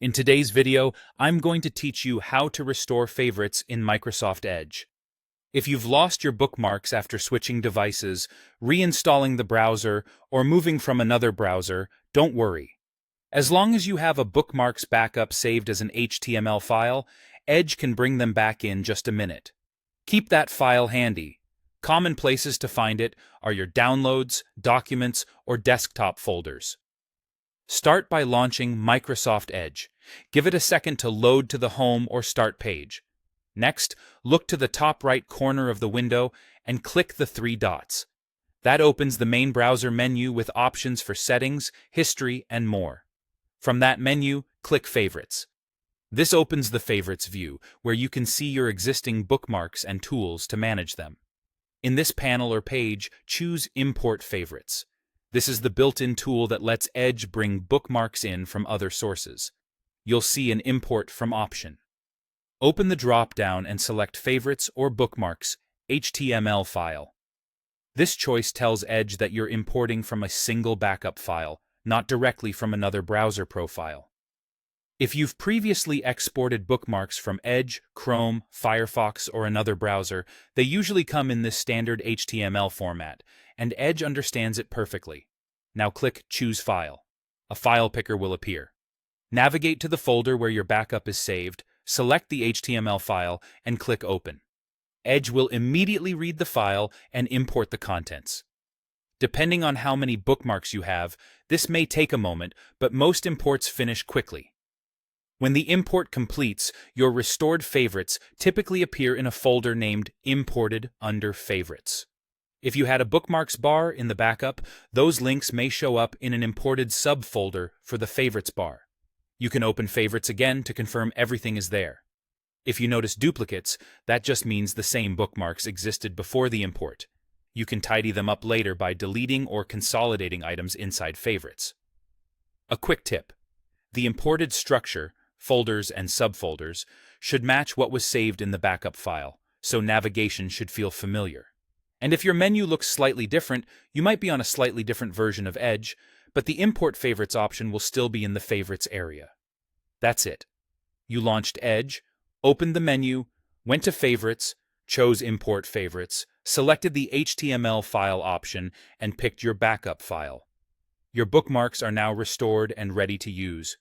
In today's video, I'm going to teach you how to restore favorites in Microsoft Edge. If you've lost your bookmarks after switching devices, reinstalling the browser, or moving from another browser, don't worry. As long as you have a bookmarks backup saved as an HTML file, Edge can bring them back in just a minute. Keep that file handy. Common places to find it are your downloads, documents, or desktop folders. Start by launching Microsoft Edge. Give it a second to load to the home or start page. Next, look to the top right corner of the window and click the three dots. That opens the main browser menu with options for settings, history, and more. From that menu, click Favorites. This opens the Favorites view, where you can see your existing bookmarks and tools to manage them. In this panel or page, choose Import Favorites. This is the built-in tool that lets Edge bring bookmarks in from other sources. You'll see an Import From option. Open the drop-down and select Favorites or Bookmarks, HTML file. This choice tells Edge that you're importing from a single backup file, not directly from another browser profile. If you've previously exported bookmarks from Edge, Chrome, Firefox, or another browser, they usually come in this standard HTML format, and Edge understands it perfectly. Now click Choose File. A file picker will appear. Navigate to the folder where your backup is saved, select the HTML file, and click Open. Edge will immediately read the file and import the contents. Depending on how many bookmarks you have, this may take a moment, but most imports finish quickly. When the import completes, your restored favorites typically appear in a folder named Imported under Favorites. If you had a bookmarks bar in the backup, those links may show up in an imported subfolder for the Favorites bar. You can open Favorites again to confirm everything is there. If you notice duplicates, that just means the same bookmarks existed before the import. You can tidy them up later by deleting or consolidating items inside Favorites. A quick tip: the imported structure, folders and subfolders, should match what was saved in the backup file, so navigation should feel familiar. And if your menu looks slightly different, you might be on a slightly different version of Edge, but the Import Favorites option will still be in the Favorites area. That's it. You launched Edge, opened the menu, went to Favorites, chose Import Favorites, selected the HTML file option, and picked your backup file. Your bookmarks are now restored and ready to use.